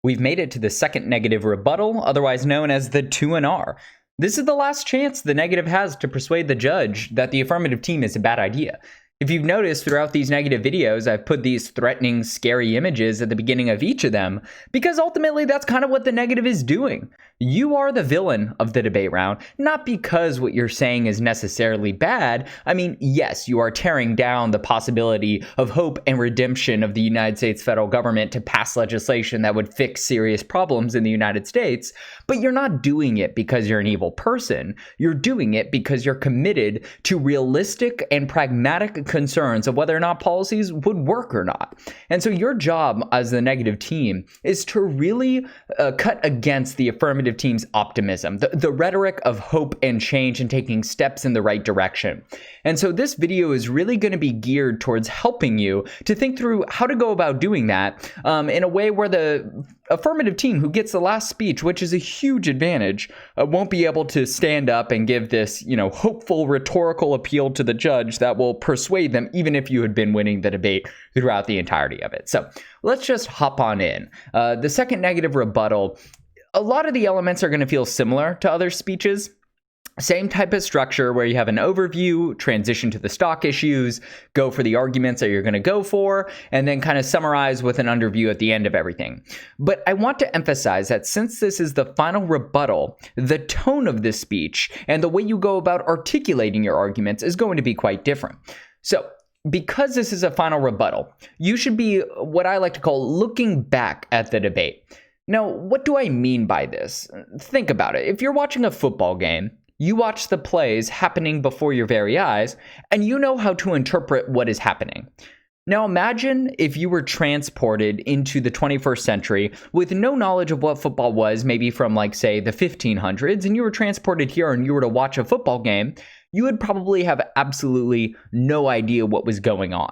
We've made it to the second negative rebuttal, otherwise known as the 2&R. This is the last chance the negative has to persuade the judge that the affirmative team is a bad idea. If you've noticed throughout these negative videos, I've put these threatening, scary images at the beginning of each of them, because ultimately that's kind of what the negative is doing. You are the villain of the debate round, not because what you're saying is necessarily bad. I mean, yes, you are tearing down the possibility of hope and redemption of the United States federal government to pass legislation that would fix serious problems in the United States, but you're not doing it because you're an evil person. You're doing it because you're committed to realistic and pragmatic concerns of whether or not policies would work or not. And so your job as the negative team is to really cut against the affirmative team's optimism, the rhetoric of hope and change and taking steps in the right direction. And so this video is really going to be geared towards helping you to think through how to go about doing that in a way where the affirmative team who gets the last speech, which is a huge advantage, won't be able to stand up and give this, hopeful rhetorical appeal to the judge that will persuade them, even if you had been winning the debate throughout the entirety of it. So let's just hop on in. The second negative rebuttal, a lot of the elements are going to feel similar to other speeches. Same type of structure where you have an overview, transition to the stock issues, go for the arguments that you're going to go for, and then kind of summarize with an underview at the end of everything. But I want to emphasize that since this is the final rebuttal, the tone of this speech and the way you go about articulating your arguments is going to be quite different. So because this is a final rebuttal, you should be what I like to call looking back at the debate. Now, what do I mean by this? Think about it. If you're watching a football game, you watch the plays happening before your very eyes, and you know how to interpret what is happening. Now imagine if you were transported into the 21st century with no knowledge of what football was, maybe from say the 1500s, and you were transported here and you were to watch a football game, you would probably have absolutely no idea what was going on.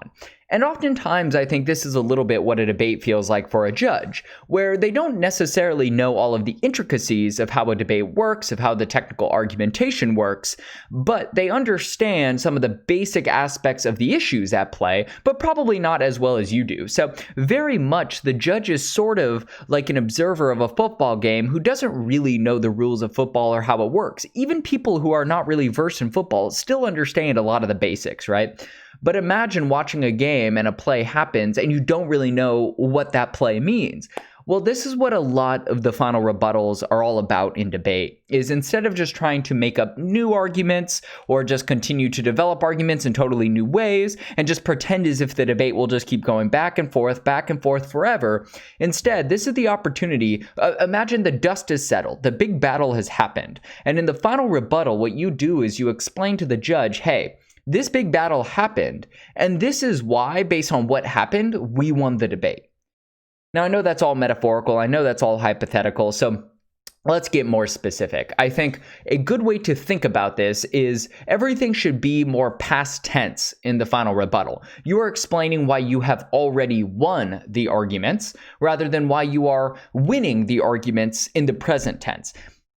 And oftentimes, I think this is a little bit what a debate feels like for a judge, where they don't necessarily know all of the intricacies of how a debate works, of how the technical argumentation works, but they understand some of the basic aspects of the issues at play, but probably not as well as you do. So very much the judge is sort of like an observer of a football game who doesn't really know the rules of football or how it works. Even people who are not really versed in football still understand a lot of the basics, right? But imagine watching a game and a play happens and you don't really know what that play means. Well, this is what a lot of the final rebuttals are all about in debate, is instead of just trying to make up new arguments or just continue to develop arguments in totally new ways and just pretend as if the debate will just keep going back and forth forever. Instead, this is the opportunity. Imagine the dust is settled, the big battle has happened. And in the final rebuttal, what you do is you explain to the judge, hey, this big battle happened, and this is why, based on what happened, we won the debate. Now, I know that's all metaphorical. I know that's all hypothetical. So let's get more specific. I think a good way to think about this is everything should be more past tense in the final rebuttal. You are explaining why you have already won the arguments rather than why you are winning the arguments in the present tense.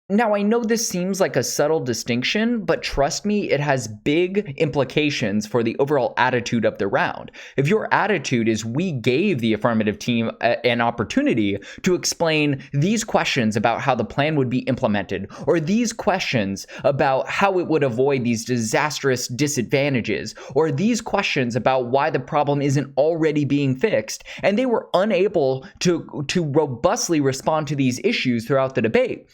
Now, I know this seems like a subtle distinction, but trust me, it has big implications for the overall attitude of the round. If your attitude is we gave the affirmative team an opportunity to explain these questions about how the plan would be implemented, or these questions about how it would avoid these disastrous disadvantages, or these questions about why the problem isn't already being fixed, and they were unable to robustly respond to these issues throughout the debate,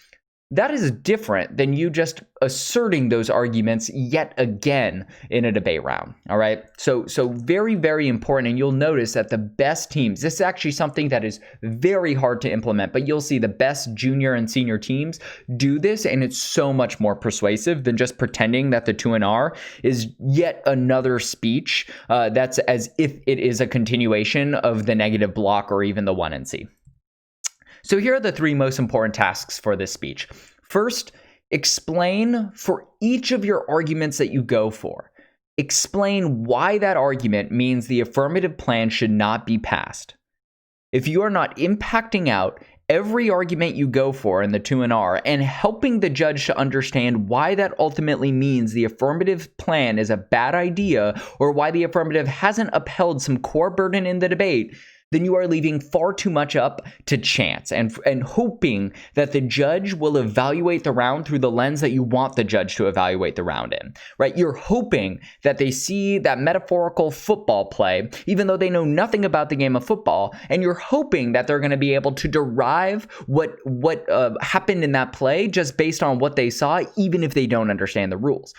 that is different than you just asserting those arguments yet again in a debate round, all right? So very, very important, and you'll notice that the best teams, this is actually something that is very hard to implement, but you'll see the best junior and senior teams do this, and it's so much more persuasive than just pretending that the 2&R is yet another speech that's as if it is a continuation of the negative block or even the 1&C. So here are the three most important tasks for this speech. First, explain for each of your arguments that you go for. Explain why that argument means the affirmative plan should not be passed. If you are not impacting out every argument you go for in the 2&R and helping the judge to understand why that ultimately means the affirmative plan is a bad idea or why the affirmative hasn't upheld some core burden in the debate, then you are leaving far too much up to chance and hoping that the judge will evaluate the round through the lens that you want the judge to evaluate the round in, right? You're hoping that they see that metaphorical football play, even though they know nothing about the game of football, and you're hoping that they're going to be able to derive what happened in that play just based on what they saw, even if they don't understand the rules.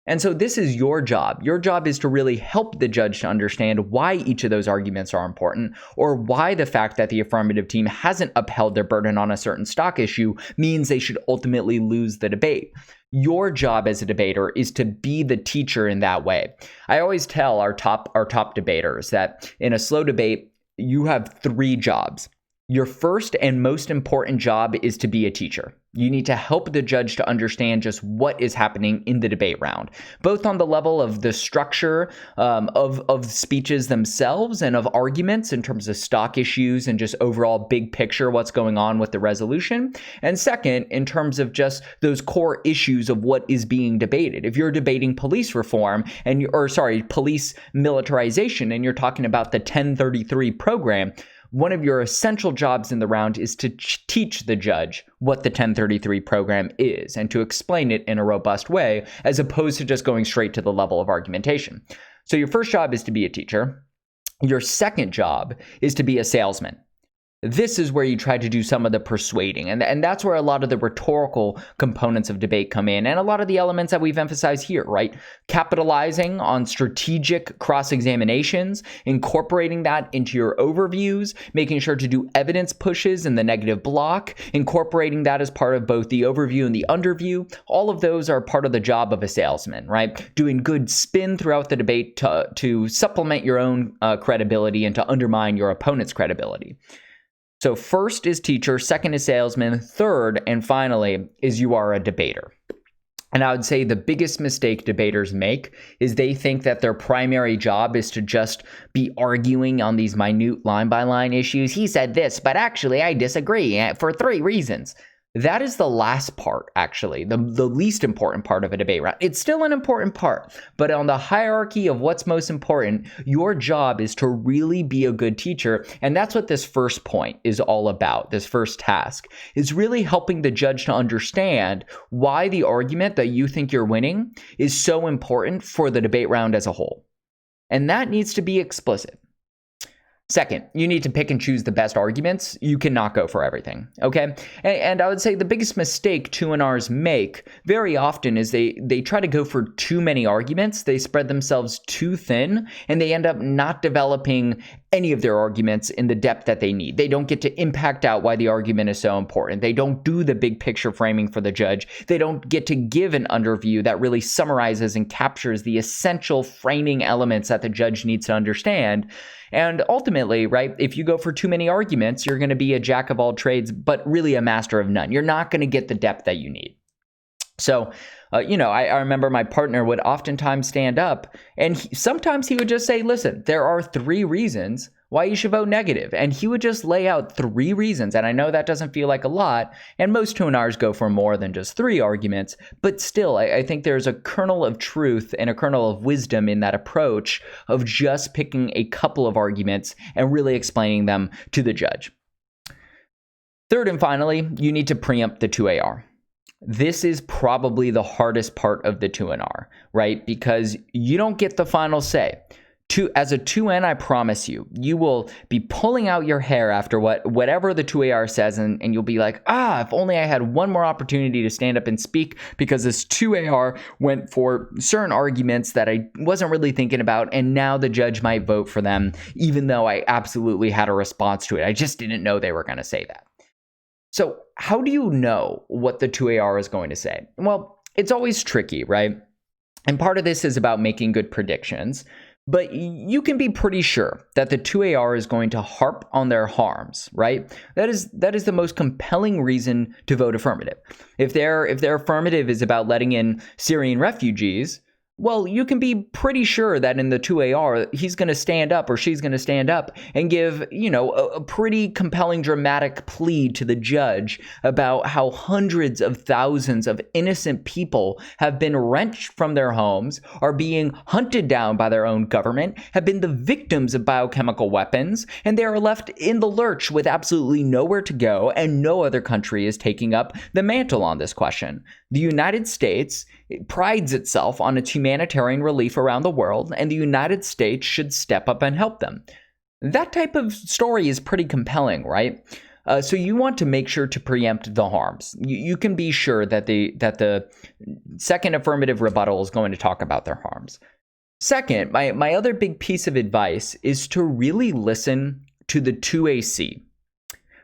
And so this is your job. Your job is to really help the judge to understand why each of those arguments are important, or why the fact that the affirmative team hasn't upheld their burden on a certain stock issue means they should ultimately lose the debate. Your job as a debater is to be the teacher in that way. I always tell our top debaters that in a slow debate, you have 3 jobs. Your first and most important job is to be a teacher. You need to help the judge to understand just what is happening in the debate round, both on the level of the structure of speeches themselves and of arguments in terms of stock issues and just overall big picture what's going on with the resolution. And second, in terms of just those core issues of what is being debated. If you're debating police reform police militarization, and you're talking about the 1033 program, one of your essential jobs in the round is to teach the judge what the 1033 program is and to explain it in a robust way, as opposed to just going straight to the level of argumentation. So your first job is to be a teacher. Your second job is to be a salesman. This is where you try to do some of the persuading. And that's where a lot of the rhetorical components of debate come in, and a lot of the elements that we've emphasized here, right? Capitalizing on strategic cross-examinations, incorporating that into your overviews, making sure to do evidence pushes in the negative block, incorporating that as part of both the overview and the underview. All of those are part of the job of a salesman, right? Doing good spin throughout the debate to supplement your own credibility and to undermine your opponent's credibility. So first is teacher, second is salesman, third and finally is you are a debater. And I would say the biggest mistake debaters make is they think that their primary job is to just be arguing on these minute line-by-line issues. He said this, but actually I disagree for 3 reasons. That is the last part, actually, the least important part of a debate round. It's still an important part, but on the hierarchy of what's most important, your job is to really be a good teacher. And that's what this first point is all about. This first task is really helping the judge to understand why the argument that you think you're winning is so important for the debate round as a whole. And that needs to be explicit. Second, you need to pick and choose the best arguments. You cannot go for everything, okay? And I would say the biggest mistake 2NRs make very often is they try to go for too many arguments. They spread themselves too thin, and they end up not developing any of their arguments in the depth that they need. They don't get to impact out why the argument is so important. They don't do the big picture framing for the judge. They don't get to give an underview that really summarizes and captures the essential framing elements that the judge needs to understand. And ultimately, right, if you go for too many arguments, you're going to be a jack of all trades, but really a master of none. You're not going to get the depth that you need. So, I remember my partner would oftentimes stand up and sometimes he would just say, listen, there are 3 reasons why you should vote negative. And he would just lay out 3 reasons. And I know that doesn't feel like a lot. And most 2NRs go for more than just 3 arguments. But still, I think there's a kernel of truth and a kernel of wisdom in that approach of just picking a couple of arguments and really explaining them to the judge. Third and finally, you need to preempt the 2AR. This is probably the hardest part of the 2NR, right? Because you don't get the final say. As a 2N, I promise you, you will be pulling out your hair after whatever the 2AR says, and you'll be like, if only I had one more opportunity to stand up and speak, because this 2AR went for certain arguments that I wasn't really thinking about, and now the judge might vote for them, even though I absolutely had a response to it. I just didn't know they were going to say that. So how do you know what the 2AR is going to say? Well, it's always tricky, right? And part of this is about making good predictions. But you can be pretty sure that the 2AR is going to harp on their harms, right? That is the most compelling reason to vote affirmative. If their affirmative is about letting in Syrian refugees, well, you can be pretty sure that in the 2AR, he's going to stand up or she's going to stand up and give, a pretty compelling dramatic plea to the judge about how hundreds of thousands of innocent people have been wrenched from their homes, are being hunted down by their own government, have been the victims of biochemical weapons, and they are left in the lurch with absolutely nowhere to go, and no other country is taking up the mantle on this question. The United States prides itself on its humanitarian relief around the world, and the United States should step up and help them. That type of story is pretty compelling, right? So you want to make sure to preempt the harms. You can be sure that the second affirmative rebuttal is going to talk about their harms. Second, my other big piece of advice is to really listen to the 2AC.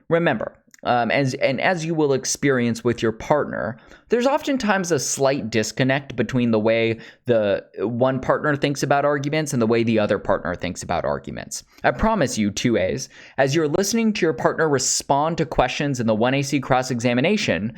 Remember, as you will experience with your partner, there's oftentimes a slight disconnect between the way the one partner thinks about arguments and the way the other partner thinks about arguments. I promise you, 2As, as you're listening to your partner respond to questions in the 1AC cross-examination,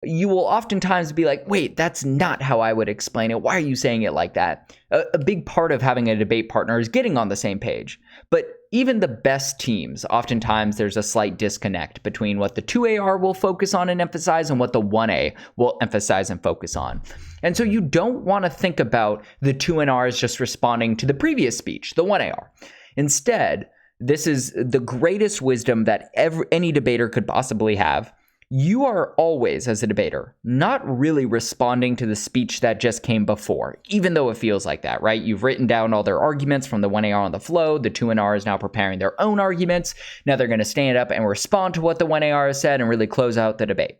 you will oftentimes be like, wait, that's not how I would explain it. Why are you saying it like that? A big part of having a debate partner is getting on the same page. But even the best teams, oftentimes there's a slight disconnect between what the 2AR will focus on and emphasize and what the 1A will emphasize and focus on. And so you don't want to think about the 2NR as just responding to the previous speech, the 1AR. Instead, this is the greatest wisdom that any debater could possibly have. You are always, as a debater, not really responding to the speech that just came before, even though it feels like that, right? You've written down all their arguments from the 1AR on the flow. The 2NR is now preparing their own arguments. Now they're going to stand up and respond to what the 1AR has said and really close out the debate.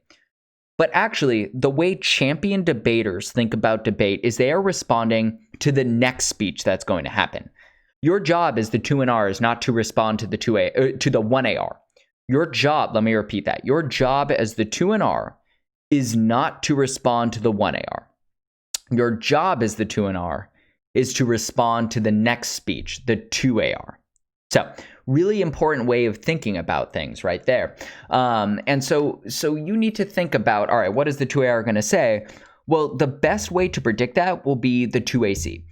But actually, the way champion debaters think about debate is they are responding to the next speech that's going to happen. Your job as the 2NR is not to respond to the 1AR. Your job, let me repeat that. Your job as the 2NR is not to respond to the 1AR. Your job as the 2NR is to respond to the next speech, the 2AR. So, really important way of thinking about things right there. And so you need to think about, all right, what is the 2AR going to say? Well, the best way to predict that will be the 2AC.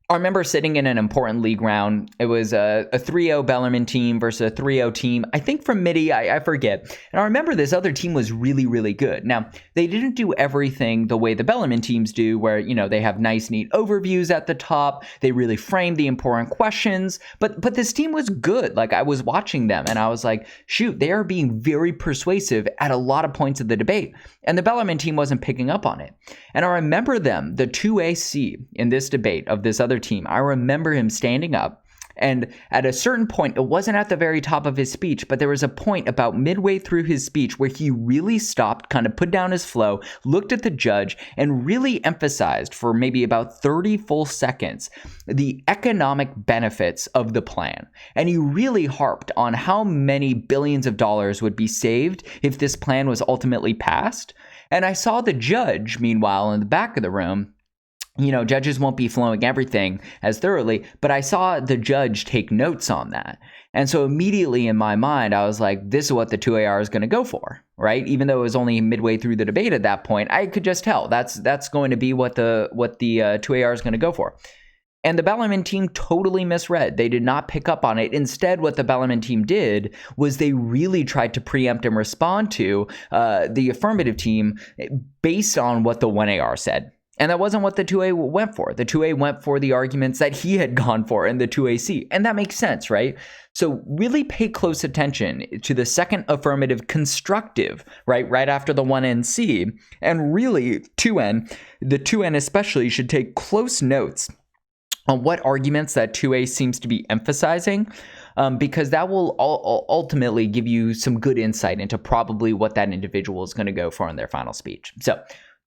I remember sitting in an important league round. It was a 3-0 Bellarmine team versus a 3-0 team, I think from Midi, I forget. And I remember this other team was really, really good. Now, they didn't do everything the way the Bellarmine teams do, where, they have nice, neat overviews at the top. They really frame the important questions. But this team was good. Like, I was watching them, and I was like, shoot, they are being very persuasive at a lot of points of the debate. And the Bellarmine team wasn't picking up on it. And I remember them, the 2AC in this debate of this other team, I remember him standing up, and at a certain point, it wasn't at the very top of his speech, but there was a point about midway through his speech where he really stopped, kind of put down his flow, looked at the judge, and really emphasized for maybe about 30 full seconds the economic benefits of the plan. And he really harped on how many billions of dollars would be saved if this plan was ultimately passed. And I saw the judge, meanwhile, in the back of the room. Judges won't be flowing everything as thoroughly, but I saw the judge take notes on that. And so immediately in my mind, I was like, this is what the 2AR is going to go for, right? Even though it was only midway through the debate at that point, I could just tell that's going to be what the 2AR is going to go for. And the Bellarmine team totally misread. They did not pick up on it. Instead, what the Bellarmine team did was they really tried to preempt and respond to the affirmative team based on what the 1AR said. And that wasn't what the 2A went for. The 2A went for the arguments that he had gone for in the 2AC. And that makes sense, right? So really pay close attention to the second affirmative constructive, right after the 1NC. And really, 2N, the 2N especially, should take close notes on what arguments that 2A seems to be emphasizing, because that will ultimately give you some good insight into probably what that individual is going to go for in their final speech. So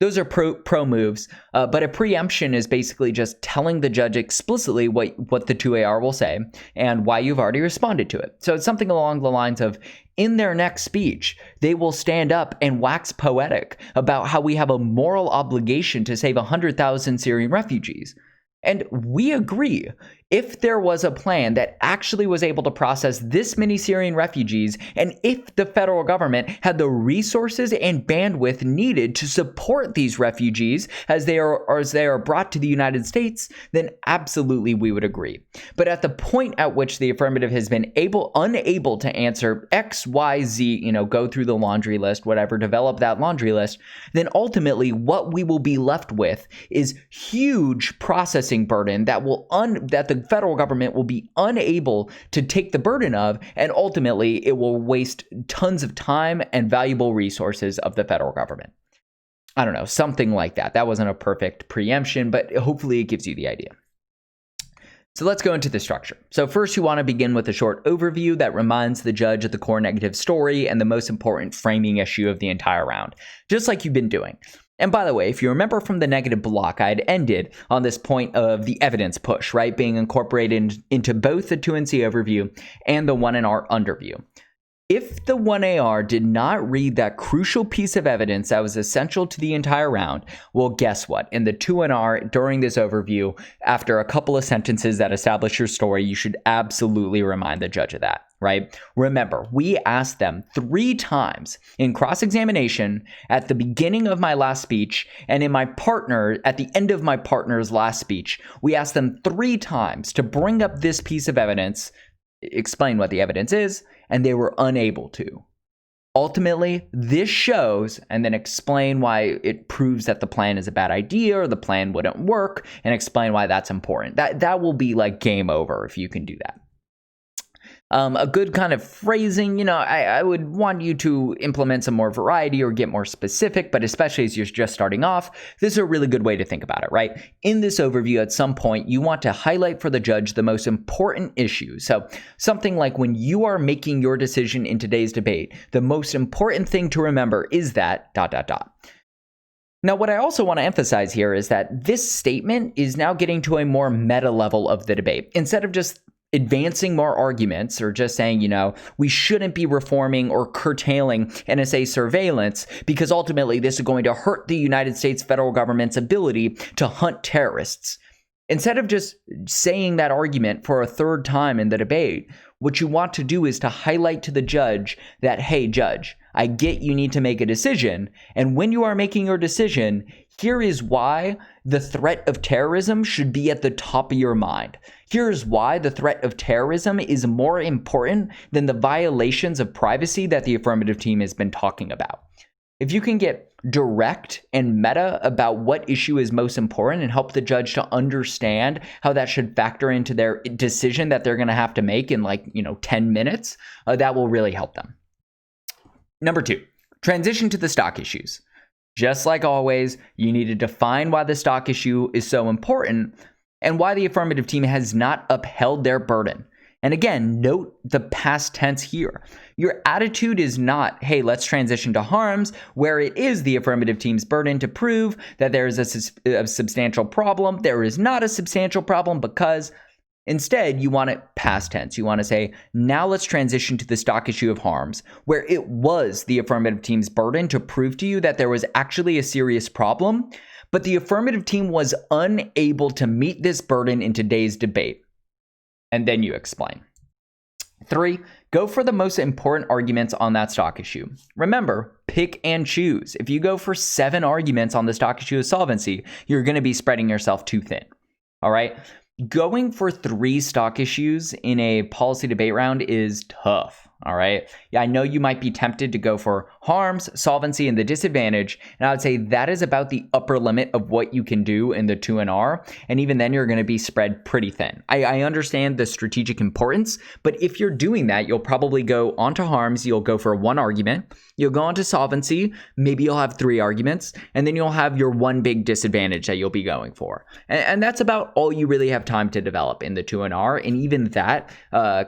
those are pro moves, but a preemption is basically just telling the judge explicitly what the 2AR will say and why you've already responded to it. So it's something along the lines of, in their next speech, they will stand up and wax poetic about how we have a moral obligation to save 100,000 Syrian refugees. And we agree. If there was a plan that actually was able to process this many Syrian refugees, and if the federal government had the resources and bandwidth needed to support these refugees as they are brought to the United States, then absolutely we would agree. But at the point at which the affirmative has been unable to answer X, Y, Z, go through the laundry list, whatever, develop that laundry list, then ultimately what we will be left with is huge processing burden that the federal government will be unable to take the burden of, and ultimately it will waste tons of time and valuable resources of the federal government. I don't know, something like that. That wasn't a perfect preemption, but hopefully it gives you the idea. So let's go into the structure. So first, you want to begin with a short overview that reminds the judge of the core negative story and the most important framing issue of the entire round, just like you've been doing. And by the way, if you remember from the negative block, I had ended on this point of the evidence push, right, being incorporated into both the 2NC overview and the 1NR underview. If the 1AR did not read that crucial piece of evidence that was essential to the entire round, well, guess what? In the 2NR, during this overview, after a couple of sentences that establish your story, you should absolutely remind the judge of that, right? Remember, we asked them 3 times in cross-examination at the beginning of my last speech and at the end of my partner's last speech. We asked them 3 times to bring up this piece of evidence, explain what the evidence is, and they were unable to. Ultimately, this shows, and then explain why it proves that the plan is a bad idea or the plan wouldn't work, and explain why that's important. That will be like game over if you can do that. A good kind of phrasing, I would want you to implement some more variety or get more specific, but especially as you're just starting off, this is a really good way to think about it, right? In this overview, at some point, you want to highlight for the judge the most important issues. So something like when you are making your decision in today's debate, the most important thing to remember is that ... Now, what I also want to emphasize here is that this statement is now getting to a more meta level of the debate. Instead of just advancing more arguments or just saying, we shouldn't be reforming or curtailing NSA surveillance because ultimately this is going to hurt the United States federal government's ability to hunt terrorists. Instead of just saying that argument for a third time in the debate, what you want to do is to highlight to the judge that, hey, judge, I get you need to make a decision. And when you are making your decision, here is why the threat of terrorism should be at the top of your mind. Here's why the threat of terrorism is more important than the violations of privacy that the affirmative team has been talking about. If you can get direct and meta about what issue is most important and help the judge to understand how that should factor into their decision that they're going to have to make in 10 minutes, that will really help them. Number 2, transition to the stock issues. Just like always, you need to define why the stock issue is so important and why the affirmative team has not upheld their burden. And again, note the past tense here. Your attitude is not, hey, let's transition to harms, where it is the affirmative team's burden to prove that there is a substantial problem. There is not a substantial problem because instead you want it past tense. You want to say, now let's transition to the stock issue of harms, where it was the affirmative team's burden to prove to you that there was actually a serious problem, but the affirmative team was unable to meet this burden in today's debate. And then you explain. 3, go for the most important arguments on that stock issue. Remember, pick and choose. If you go for 7 arguments on the stock issue of solvency, you're going to be spreading yourself too thin. All right? Going for 3 stock issues in a policy debate round is tough. All right. Yeah, I know you might be tempted to go for harms, solvency, and the disadvantage. And I would say that is about the upper limit of what you can do in the 2NR. And even then, you're going to be spread pretty thin. I understand the strategic importance, but if you're doing that, you'll probably go onto harms. You'll go for 1 argument. You'll go onto solvency. Maybe you'll have 3 arguments. And then you'll have your 1 big disadvantage that you'll be going for. And that's about all you really have time to develop in the 2NR. And even that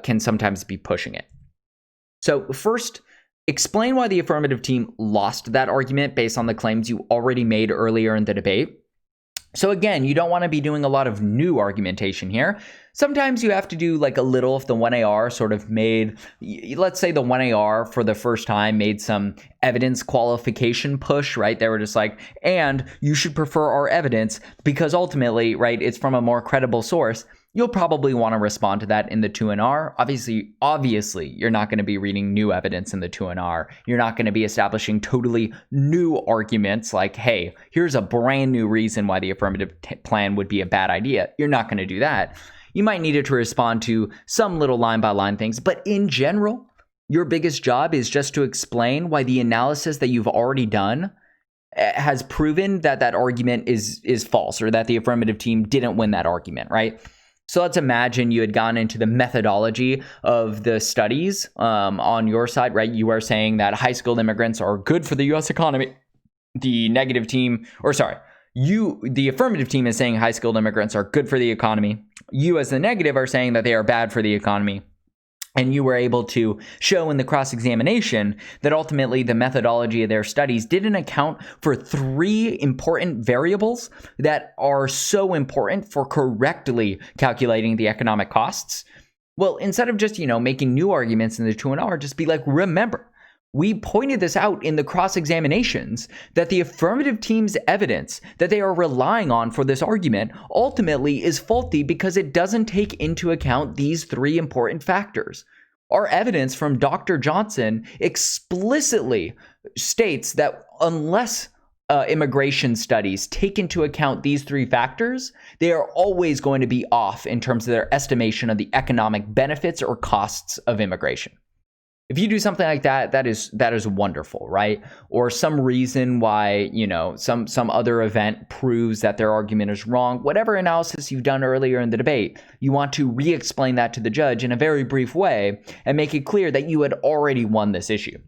can sometimes be pushing it. So first, explain why the affirmative team lost that argument based on the claims you already made earlier in the debate. So again, you don't want to be doing a lot of new argumentation here. Sometimes you have to do like a little if the 1AR sort of made, let's say the 1AR for the first time made some evidence qualification push, right? They were just like, and you should prefer our evidence because ultimately, right, it's from a more credible source. you'll probably want to respond to that in the 2NR. Obviously, you're not going to be reading new evidence in the 2NR. You're not going to be establishing totally new arguments like, hey, here's a brand new reason why the affirmative plan would be a bad idea. You're not going to do that. You might need it to respond to some little line-by-line things, but in general, your biggest job is just to explain why the analysis that you've already done has proven that that argument is false, or that the affirmative team didn't win that argument, right? So let's imagine you had gone into the methodology of the studies on your side, right? You are saying that high-skilled immigrants are good for the U.S. economy. The affirmative team is saying high-skilled immigrants are good for the economy. You as the negative are saying that they are bad for the economy. And you were able to show in the cross-examination that ultimately the methodology of their studies didn't account for 3 important variables that are so important for correctly calculating the economic costs. Well, instead of just, making new arguments in the 2NR, just be like, remember, we pointed this out in the cross-examinations that the affirmative team's evidence that they are relying on for this argument ultimately is faulty because it doesn't take into account these 3 important factors. Our evidence from Dr. Johnson explicitly states that unless immigration studies take into account these 3 factors, they are always going to be off in terms of their estimation of the economic benefits or costs of immigration. If you do something like that, that is wonderful, right? Or some reason why, some other event proves that their argument is wrong. Whatever analysis you've done earlier in the debate, you want to re-explain that to the judge in a very brief way and make it clear that you had already won this issue.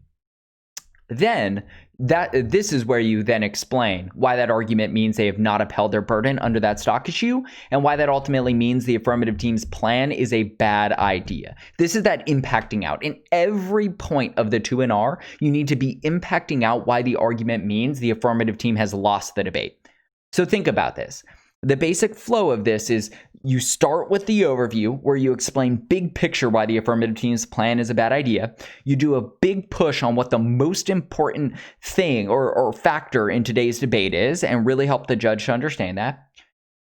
Then this is where you then explain why that argument means they have not upheld their burden under that stock issue, and why that ultimately means the affirmative team's plan is a bad idea. This is that impacting out. In every point of the 2NR, you need to be impacting out why the argument means the affirmative team has lost the debate. So think about this. The basic flow of this is you start with the overview where you explain big picture why the affirmative team's plan is a bad idea. You do a big push on what the most important thing or factor in today's debate is and really help the judge to understand that.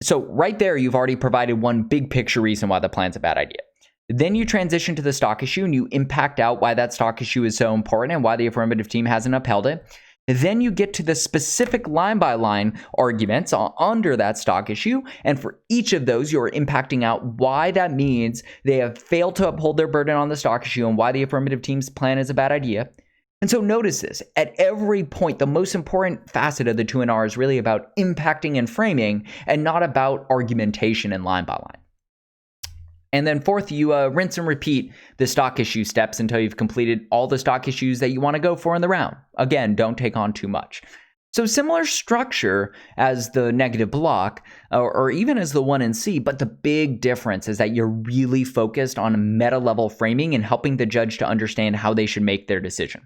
So right there, you've already provided one big picture reason why the plan's a bad idea. Then you transition to the stock issue and you impact out why that stock issue is so important and why the affirmative team hasn't upheld it. Then you get to the specific line-by-line arguments under that stock issue, and for each of those, you're impacting out why that means they have failed to uphold their burden on the stock issue and why the affirmative team's plan is a bad idea. And so notice this, at every point, the most important facet of the 2NR is really about impacting and framing and not about argumentation and line-by-line. And then fourth, you rinse and repeat the stock issue steps until you've completed all the stock issues that you want to go for in the round. Again, don't take on too much. So similar structure as the negative block or even as the 1 and C, but the big difference is that you're really focused on meta-level framing and helping the judge to understand how they should make their decision.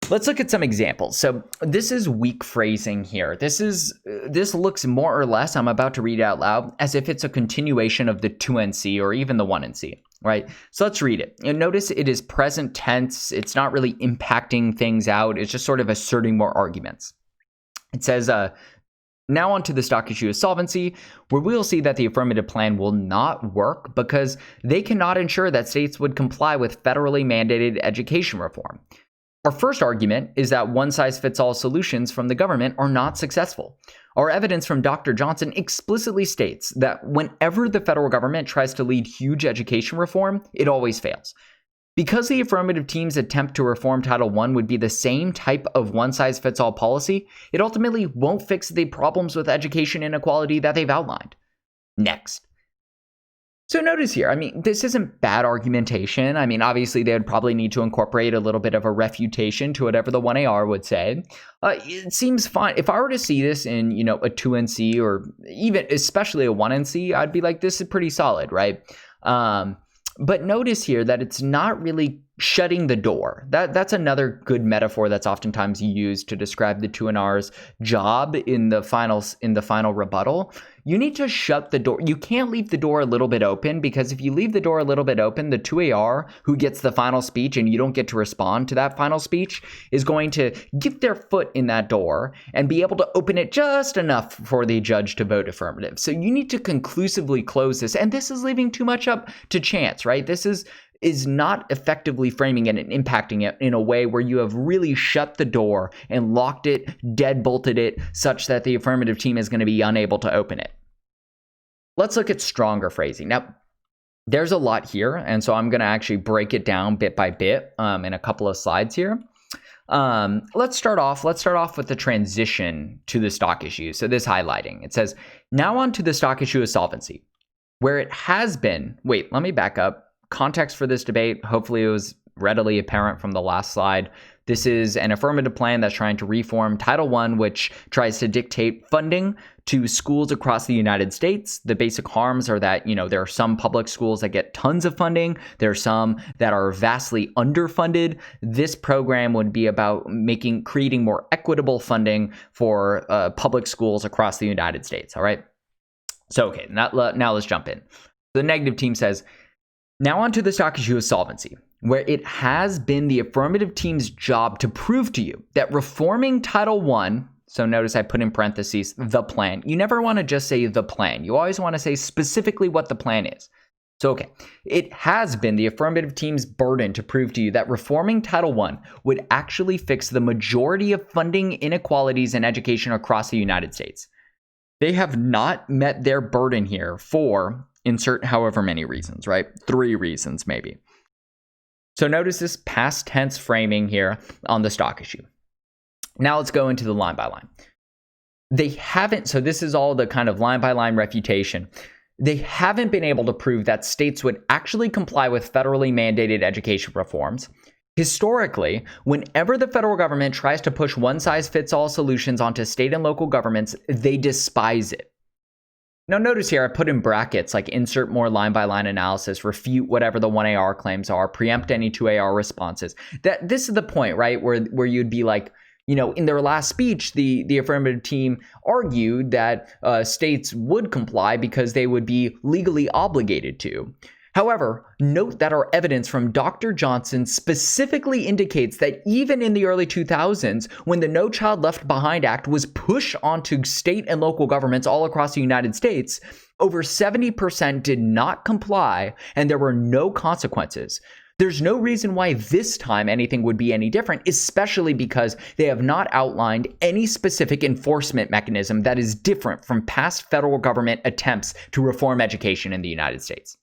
Let's look at some examples. So this is weak phrasing here. This looks more or less, I'm about to read it out loud, as if it's a continuation of the 2NC or even the 1NC, right? So let's read it. And notice it is present tense. It's not really impacting things out. It's just sort of asserting more arguments. It says, now onto the stock issue of solvency, where we'll see that the affirmative plan will not work because they cannot ensure that states would comply with federally mandated education reform. Our first argument is that one-size-fits-all solutions from the government are not successful. Our evidence from Dr. Johnson explicitly states that whenever the federal government tries to lead huge education reform, it always fails. Because the affirmative team's attempt to reform Title I would be the same type of one-size-fits-all policy, it ultimately won't fix the problems with education inequality that they've outlined. Next. So notice here, this isn't bad argumentation. Obviously they would probably need to incorporate a little bit of a refutation to whatever the 1AR would say. It seems fine. If I were to see this in, a 2NC or even especially a 1NC, I'd be like, this is pretty solid, right? But notice here that it's not really shutting the door. That's another good metaphor that's oftentimes used to describe the 2NR's job in the final rebuttal. You need to shut the door. You can't leave the door a little bit open, because if you leave the door a little bit open, the 2AR who gets the final speech and you don't get to respond to that final speech is going to get their foot in that door and be able to open it just enough for the judge to vote affirmative. So you need to conclusively close this. And this is leaving too much up to chance, right? This is not effectively framing it and impacting it in a way where you have really shut the door and locked it, deadbolted it, such that the affirmative team is going to be unable to open it. Let's look at stronger phrasing. Now, there's a lot here, and so I'm going to actually break it down bit by bit in a couple of slides here. Let's start off with the transition to the stock issue. So this highlighting, it says, now on to the stock issue of solvency, where it has been, wait, let me back up. Context for this debate, hopefully it was readily apparent from the last slide. This is an affirmative plan that's trying to reform Title I, which tries to dictate funding to schools across the United States. The basic harms are that, there are some public schools that get tons of funding. There are some that are vastly underfunded. This program would be about creating more equitable funding for public schools across the United States. All right. So, okay, now let's jump in. The negative team says, now on to the stock issue of solvency, where it has been the affirmative team's job to prove to you that reforming Title I, so notice I put in parentheses, the plan. You never want to just say the plan. You always want to say specifically what the plan is. So, okay, it has been the affirmative team's burden to prove to you that reforming Title I would actually fix the majority of funding inequalities in education across the United States. They have not met their burden here for insert however many reasons, right? 3 reasons maybe. So notice this past tense framing here on the stock issue. Now let's go into the line by line. They haven't, so this is all the kind of line by line refutation. They haven't been able to prove that states would actually comply with federally mandated education reforms. Historically, whenever the federal government tries to push one-size-fits-all solutions onto state and local governments, they despise it. Now notice here, I put in brackets like insert more line-by-line analysis, refute whatever the 1AR claims are, preempt any 2AR responses. This is the point, right, where you'd be like, in their last speech, the affirmative team argued that states would comply because they would be legally obligated to. However, note that our evidence from Dr. Johnson specifically indicates that even in the early 2000s, when the No Child Left Behind Act was pushed onto state and local governments all across the United States, over 70% did not comply and there were no consequences. There's no reason why this time anything would be any different, especially because they have not outlined any specific enforcement mechanism that is different from past federal government attempts to reform education in the United States.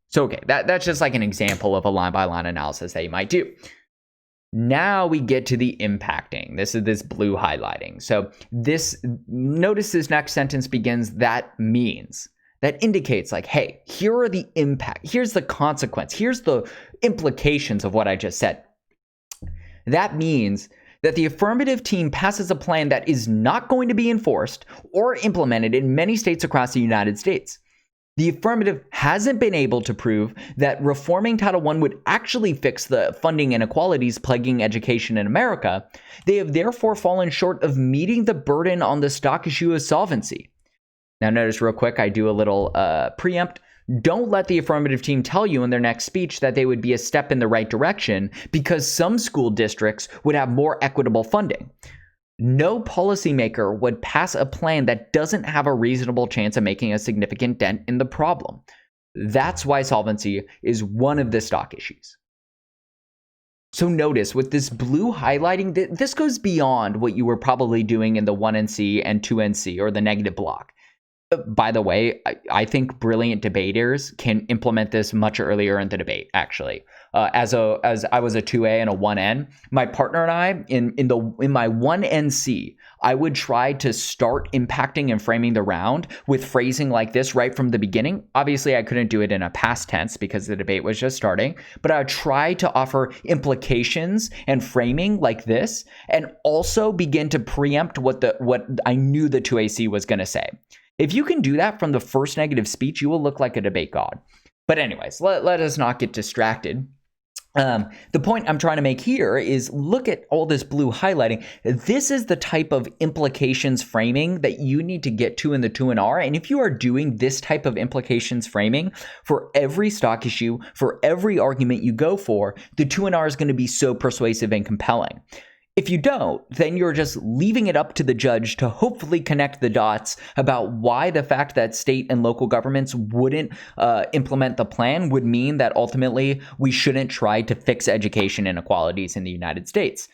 So, okay, that's just like an example of a line-by-line analysis that you might do. Now we get to the impacting. This is this blue highlighting. So notice this next sentence begins, that means. That indicates like, hey, here are the impact. Here's the consequence. Here's the implications of what I just said. That means that the affirmative team passes a plan that is not going to be enforced or implemented in many states across the United States. The affirmative hasn't been able to prove that reforming Title I would actually fix the funding inequalities plaguing education in America. They have therefore fallen short of meeting the burden on the stock issue of solvency. Now notice real quick, I do a little preempt. Don't let the affirmative team tell you in their next speech that they would be a step in the right direction because some school districts would have more equitable funding. No policymaker would pass a plan that doesn't have a reasonable chance of making a significant dent in the problem. That's why solvency is one of the stock issues. So notice with this blue highlighting, this goes beyond what you were probably doing in the 1NC and 2NC or the negative block. By the way, I think brilliant debaters can implement this much earlier in the debate, actually. As I was a 2A and a 1N, my partner and I, in my 1NC, I would try to start impacting and framing the round with phrasing like this right from the beginning. Obviously, I couldn't do it in a past tense because the debate was just starting, but I would try to offer implications and framing like this, and also begin to preempt what I knew the 2AC was going to say. If you can do that from the first negative speech, you will look like a debate god. But anyways, let us not get distracted. The point I'm trying to make here is look at all this blue highlighting. This is the type of implications framing that you need to get to in the 2&R. And if you are doing this type of implications framing for every stock issue, for every argument you go for, the 2&R is going to be so persuasive and compelling. If you don't, then you're just leaving it up to the judge to hopefully connect the dots about why the fact that state and local governments wouldn't implement the plan would mean that ultimately we shouldn't try to fix education inequalities in the United States.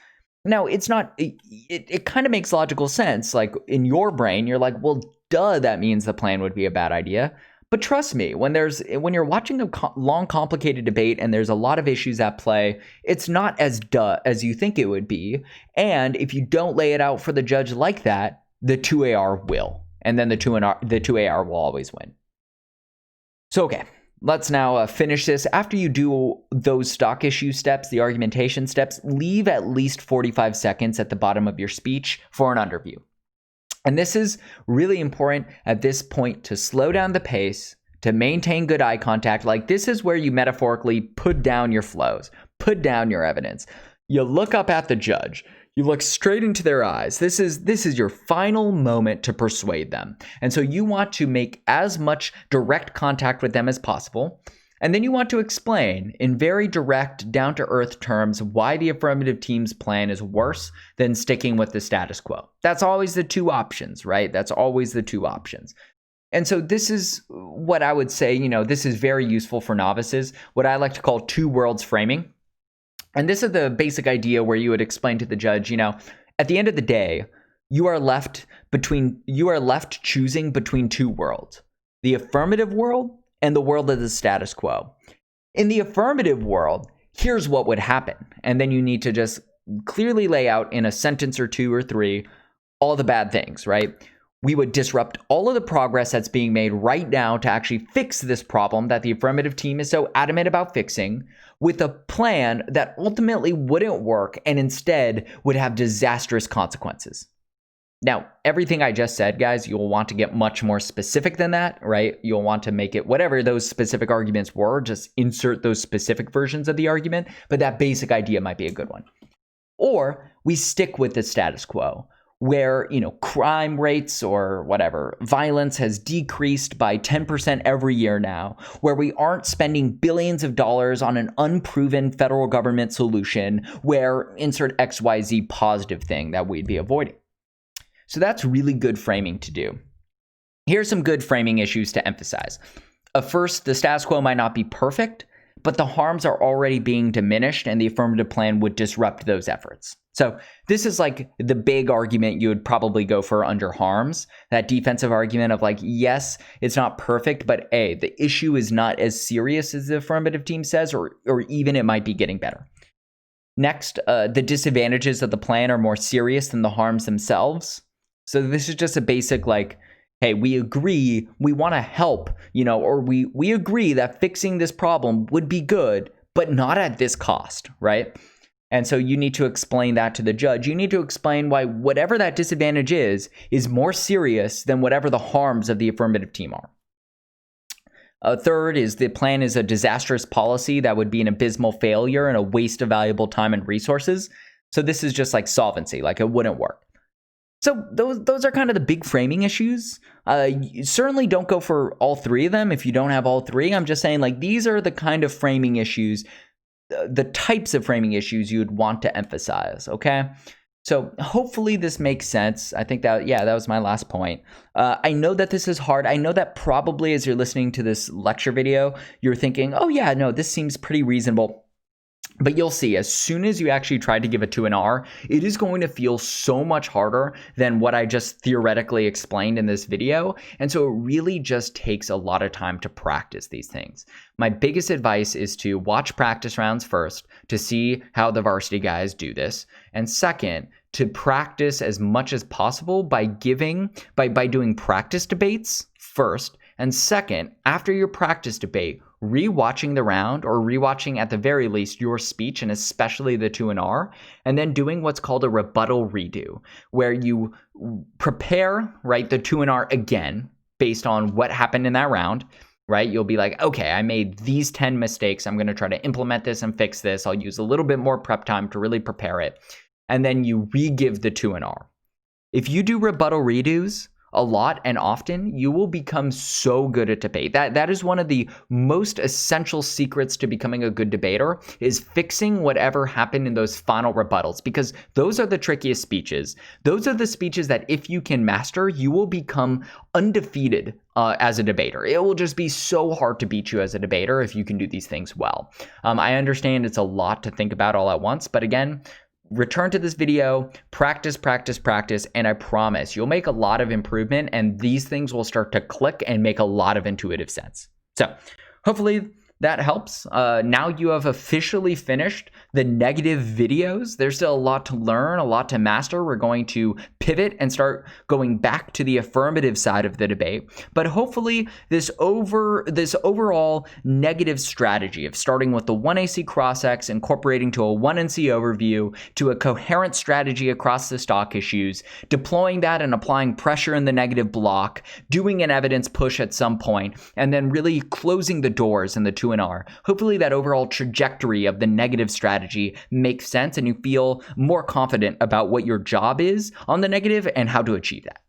Now, it's not, it kind of makes logical sense. Like in your brain, you're like, well, duh, that means the plan would be a bad idea. But trust me, when you're watching a long, complicated debate and there's a lot of issues at play, it's not as duh as you think it would be. And if you don't lay it out for the judge like that, the 2AR will. And then the 2AR will always win. So, okay, let's now finish this. After you do those stock issue steps, the argumentation steps, leave at least 45 seconds at the bottom of your speech for an underview. And this is really important at this point to slow down the pace, to maintain good eye contact. Like this is where you metaphorically put down your flows, put down your evidence. You look up at the judge. You look straight into their eyes. This is your final moment to persuade them. And so you want to make as much direct contact with them as possible. And then you want to explain in very direct, down-to-earth terms why the affirmative team's plan is worse than sticking with the status quo. That's always the two options, right? That's always the two options. And so this is what I would say, this is very useful for novices, what I like to call two worlds framing. And this is the basic idea where you would explain to the judge, at the end of the day, you are left choosing between two worlds, the affirmative world and the world of the status quo. In the affirmative world, here's what would happen. And then you need to just clearly lay out in a sentence or two or three all the bad things, right? We would disrupt all of the progress that's being made right now to actually fix this problem that the affirmative team is so adamant about fixing with a plan that ultimately wouldn't work and instead would have disastrous consequences. Now, everything I just said, guys, you'll want to get much more specific than that, right? You'll want to make it whatever those specific arguments were, just insert those specific versions of the argument, but that basic idea might be a good one. Or we stick with the status quo, where, crime rates or whatever, violence has decreased by 10% every year now, where we aren't spending billions of dollars on an unproven federal government solution, where insert XYZ positive thing that we'd be avoiding. So that's really good framing to do. Here's some good framing issues to emphasize. First, the status quo might not be perfect, but the harms are already being diminished and the affirmative plan would disrupt those efforts. So this is like the big argument you would probably go for under harms, that defensive argument of like, yes, it's not perfect, but A, the issue is not as serious as the affirmative team says, or even it might be getting better. Next, the disadvantages of the plan are more serious than the harms themselves. So this is just a basic like, hey, we agree, we want to help, or we agree that fixing this problem would be good, but not at this cost, right? And so you need to explain that to the judge. You need to explain why whatever that disadvantage is more serious than whatever the harms of the affirmative team are. Third is the plan is a disastrous policy that would be an abysmal failure and a waste of valuable time and resources. So this is just like solvency, like it wouldn't work. So those are kind of the big framing issues. You certainly don't go for all three of them if you don't have all three. I'm just saying like these are the kind of framing issues, the types of framing issues you would want to emphasize, okay? So hopefully this makes sense. I think that was my last point. I know that this is hard. I know that probably as you're listening to this lecture video, you're thinking, oh yeah, no, this seems pretty reasonable. But you'll see, as soon as you actually try to give it to an R, it is going to feel so much harder than what I just theoretically explained in this video. And so it really just takes a lot of time to practice these things. My biggest advice is to watch practice rounds first to see how the varsity guys do this. And second, to practice as much as possible by doing practice debates first. And second, after your practice debate, rewatching the round or rewatching at the very least your speech and especially the 2&R, and then doing what's called a rebuttal redo, where you prepare, right, the 2&R again based on what happened in that round. right? You'll be like, okay, I made these 10 mistakes. I'm going to try to implement this and fix this. I'll use a little bit more prep time to really prepare it. And then you re-give the 2&R. If you do rebuttal redos a lot and often, you will become so good at debate. That is one of the most essential secrets to becoming a good debater, is fixing whatever happened in those final rebuttals, because those are the trickiest speeches. Those are the speeches that if you can master, you will become undefeated as a debater. It will just be so hard to beat you as a debater if you can do these things well. I understand it's a lot to think about all at once, but again, return to this video, practice, and I promise you'll make a lot of improvement, and these things will start to click and make a lot of intuitive sense. So hopefully that helps. Now you have officially finished the negative videos. There's still a lot to learn, a lot to master. We're going to pivot and start going back to the affirmative side of the debate. But hopefully this overall negative strategy of starting with the 1AC cross-X, incorporating to a 1NC overview, to a coherent strategy across the stock issues, deploying that and applying pressure in the negative block, doing an evidence push at some point, and then really closing the doors in the 2&R. Hopefully that overall trajectory of the negative strategy makes sense and you feel more confident about what your job is on the negative and how to achieve that.